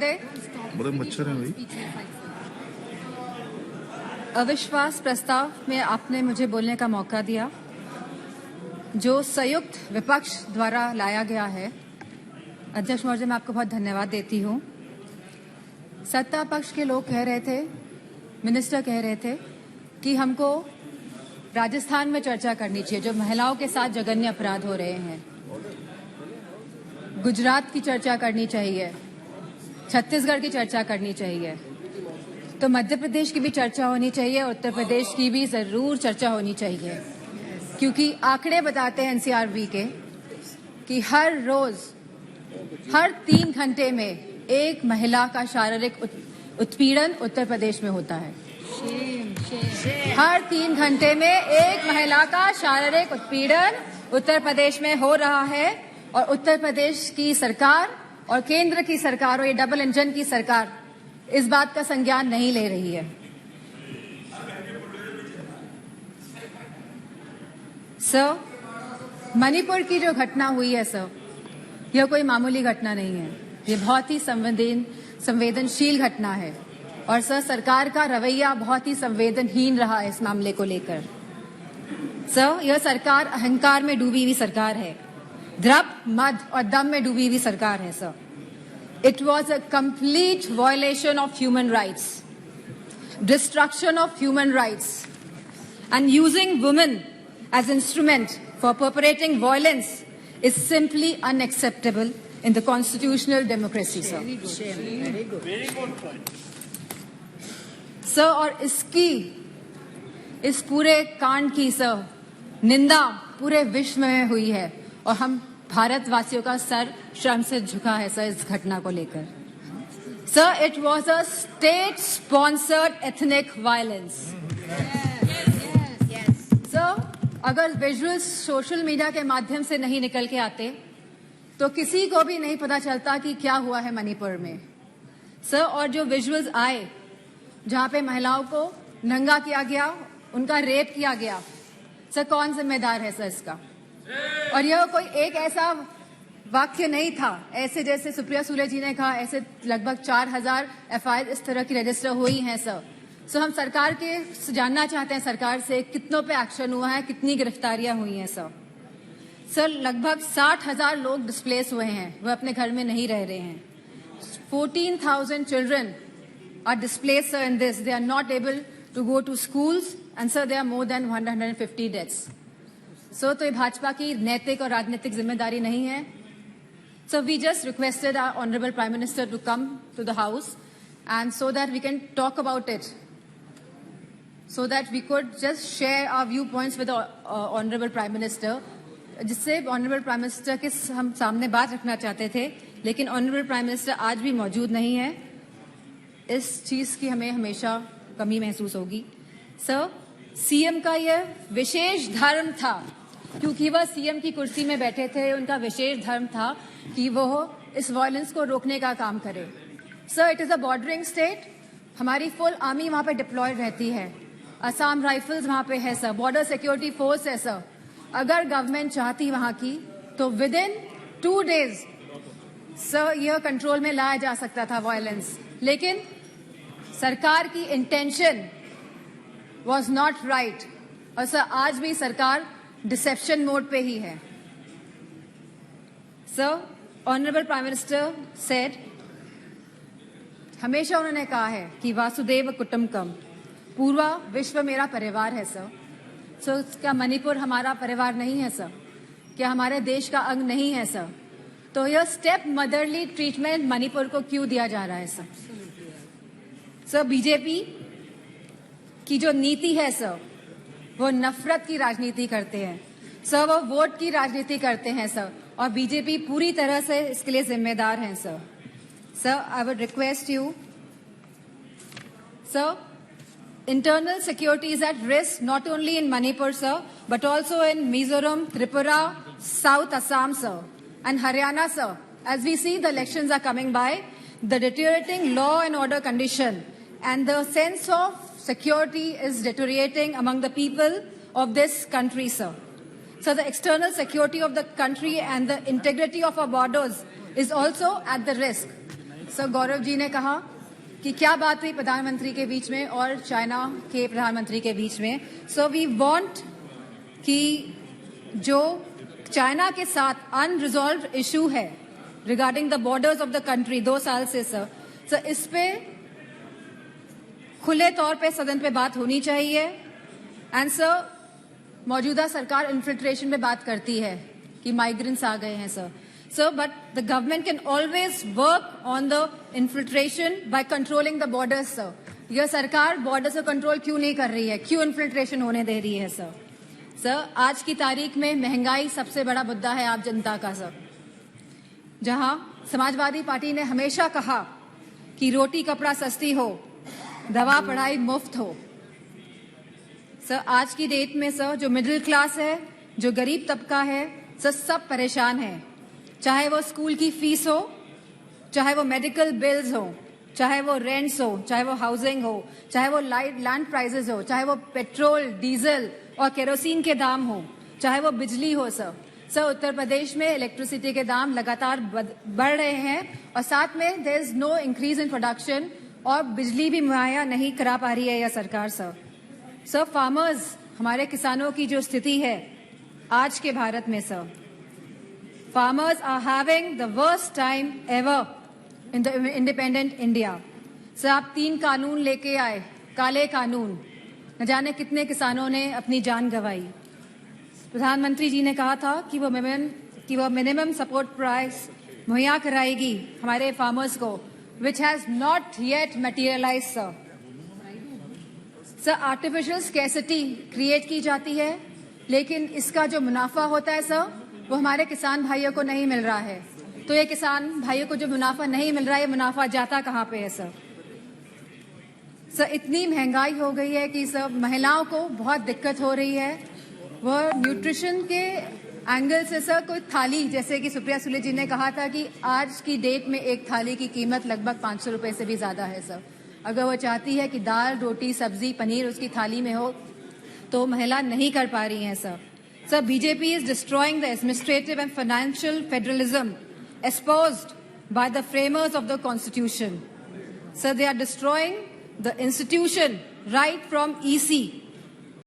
महोदय, बड़े मच्छर हैं भाई। अविश्वास प्रस्ताव में आपने मुझे बोलने का मौका दिया जो संयुक्त विपक्ष द्वारा लाया गया है। अध्यक्ष महोदय, मैं आपको बहुत धन्यवाद देती हूँ। सत्ता पक्ष के लोग कह रहे थे, मिनिस्टर कह रहे थे कि हमको राजस्थान में चर्चा करनी चाहिए जो महिलाओं के साथ जघन्य अपराध हो रहे हैं, गुजरात की चर्चा करनी चाहिए, छत्तीसगढ़ की चर्चा करनी चाहिए, तो मध्य प्रदेश की भी चर्चा होनी चाहिए, उत्तर प्रदेश की भी जरूर चर्चा होनी चाहिए, क्योंकि आंकड़े बताते हैं एनसीआरबी के कि हर रोज हर 3 घंटे में एक महिला का शारीरिक उत्पीड़न उत्तर प्रदेश में होता है। हर 3 घंटे में एक महिला का शारीरिक उत्पीड़न उत्तर प्रदेश में हो रहा है और उत्तर प्रदेश की सरकार और केंद्र की सरकार और ये डबल इंजन की सरकार इस बात का संज्ञान नहीं ले रही है। सर, मणिपुर की जो घटना हुई है सर, यह कोई मामूली घटना नहीं है, ये बहुत ही संवेदनशील घटना है और सर सरकार का रवैया बहुत ही संवेदनहीन रहा है इस मामले को लेकर। सर, यह सरकार अहंकार में डूबी हुई सरकार है, द्रव मद और दम में डूबी हुई सरकार है sir. It was a complete violation of human rights, destruction of human rights, and using women as instrument for perpetrating violence is simply unacceptable in the constitutional democracy, sir. Very good point. Sir, और इस पूरे कांड की sir निंदा पूरे विश्व में हुई है और हम भारतवासियों का सर शर्म से झुका है सर इस घटना को लेकर। Sir, it was a state sponsored ethnic violence. Sir, अगर विजुअल्स सोशल मीडिया के माध्यम से नहीं निकल के आते तो किसी को भी नहीं पता चलता कि क्या हुआ है मणिपुर में। सर, और जो विजुअल्स आए जहां पे महिलाओं को नंगा किया गया, उनका रेप किया गया, सर कौन जिम्मेदार है सर इसका? और यह कोई एक ऐसा वाक्य नहीं था, ऐसे जैसे सुप्रिया सुले जी ने कहा, ऐसे लगभग 4000 एफआईआर इस तरह की रजिस्टर हुई हैं सर। सो हम सरकार के जानना चाहते हैं सरकार से कितनों पे एक्शन हुआ है, कितनी गिरफ्तारियां हुई हैं सर। सर, लगभग 60,000 लोग डिस्प्लेस हुए हैं, वह अपने घर में नहीं रह रहे हैं। 14,000 children are displace sir in this, they are not able to go to schools and sir they are more than 150 deaths. So तो ये भाजपा की नैतिक और राजनीतिक जिम्मेदारी नहीं है। So we just requested our honourable prime minister to come to the house and so that we can talk about it, so that we could just share our viewpoints with the honorable prime minister, जिससे honorable prime minister के हम सामने बात रखना चाहते थे, लेकिन honorable prime minister आज भी मौजूद नहीं है। इस चीज की हमें हमेशा कमी महसूस होगी। सर, सीएम का यह विशेष धर्म था, क्योंकि वह सीएम की कुर्सी में बैठे थे, उनका विशेष धर्म था कि वह इस वायलेंस को रोकने का काम करे। Sir, it is a bordering state, हमारी फुल आर्मी वहां पे डिप्लॉयड रहती है, असम राइफल्स वहां पे है सर, बॉर्डर सिक्योरिटी फोर्स है सर। अगर गवर्नमेंट चाहती वहां की तो विद इन 2 डेज सर यह कंट्रोल में लाया जा सकता था वायलेंस, लेकिन सरकार की इंटेंशन वॉज नॉट राइट और सर आज भी सरकार डिसेप्शन मोड पे ही है। Sir, honourable prime minister said, हमेशा उन्होंने कहा है कि वासुदेव कुटुंबकम, पूरा विश्व मेरा परिवार है सर। सो क्या मणिपुर हमारा परिवार नहीं है सर? क्या हमारे देश का अंग नहीं है सर? तो यह स्टेप मदरली ट्रीटमेंट मणिपुर को क्यों दिया जा रहा है सर? सर, बीजेपी की जो नीति है सर, वो नफरत की राजनीति करते हैं सर, वो वोट की राजनीति करते हैं सर, और बीजेपी पूरी तरह से इसके लिए जिम्मेदार है sir. Sir, I would request you sir, internal security is at risk not only in Manipur, sir, but also in Mizoram, Tripura, South Assam, sir, and Haryana, sir. As we see the elections are coming by, the deteriorating law and order condition and the sense of security is deteriorating among the people of this country, sir. So the external security of the country and the integrity of our borders is also at the risk. Sir Gaurav ji ने कहा कि क्या बात हुई प्रधानमंत्री के बीच में और चाइना के प्रधानमंत्री के बीच में. सो वी वांट कि जो चाइना के साथ अनरिजॉल्व्ड इशू है regarding the borders of the country 2 साल से सर इस पे खुले तौर पे सदन पे बात होनी चाहिए. एंड सर मौजूदा सरकार इन्फिल्ट्रेशन पे बात करती है कि माइग्रेंट्स आ गए हैं sir but the government can always work on the infiltration by controlling the borders sir. यह सरकार बॉर्डर्स को कंट्रोल क्यों नहीं कर रही है, क्यों इन्फिल्ट्रेशन होने दे रही है सर आज की तारीख में महंगाई सबसे बड़ा मुद्दा है आप जनता का सर. जहां समाजवादी पार्टी ने हमेशा कहा कि रोटी कपड़ा सस्ती हो, दवा पढ़ाई मुफ्त हो. सर आज की डेट में सर जो मिडिल क्लास है, जो गरीब तबका है सर, सब परेशान है. चाहे वो स्कूल की फीस हो, चाहे वो मेडिकल बिल्स हो, चाहे वो रेंट्स हो, चाहे वो हाउसिंग हो, चाहे वो लैंड प्राइसेस हो, चाहे वो पेट्रोल डीजल और केरोसिन के दाम हो, चाहे वो बिजली हो सर उत्तर प्रदेश में इलेक्ट्रिसिटी के दाम लगातार बढ़ रहे हैं और साथ में there is no increase in production और बिजली भी मुहैया नहीं करा पा रही है यह सरकार सर फार्मर्स, हमारे किसानों की जो स्थिति है आज के भारत में sir, farmers are having the worst time ever in the independent India. Sir आप 3 कानून लेके आए, काले कानून, न जाने कितने किसानों ने अपनी जान गंवाई. प्रधानमंत्री जी ने कहा था कि वो मिनिमम सपोर्ट प्राइस मुहैया कराएगी हमारे फार्मर्स को, which has not yet materialized sir artificial scarcity create की जाती है, लेकिन इसका जो मुनाफा होता है सर वो हमारे किसान भाइयों को नहीं मिल रहा है. तो ये किसान भाइयों को जो मुनाफा नहीं मिल रहा है, ये मुनाफा जाता कहाँ पे है सर इतनी महंगाई हो गई है कि सर महिलाओं को बहुत दिक्कत हो रही है. वह न्यूट्रिशन के एंगल से सर कोई थाली, जैसे कि सुप्रिया सुले जी ने कहा था कि आज की डेट में एक थाली की कीमत लगभग 500 रुपए से भी ज्यादा है सर. अगर वो चाहती है कि दाल रोटी सब्जी पनीर उसकी थाली में हो तो महिला नहीं कर पा रही हैं sir BJP is destroying the administrative and financial federalism espoused by the framers of the constitution. Sir, they are destroying the institution right from EC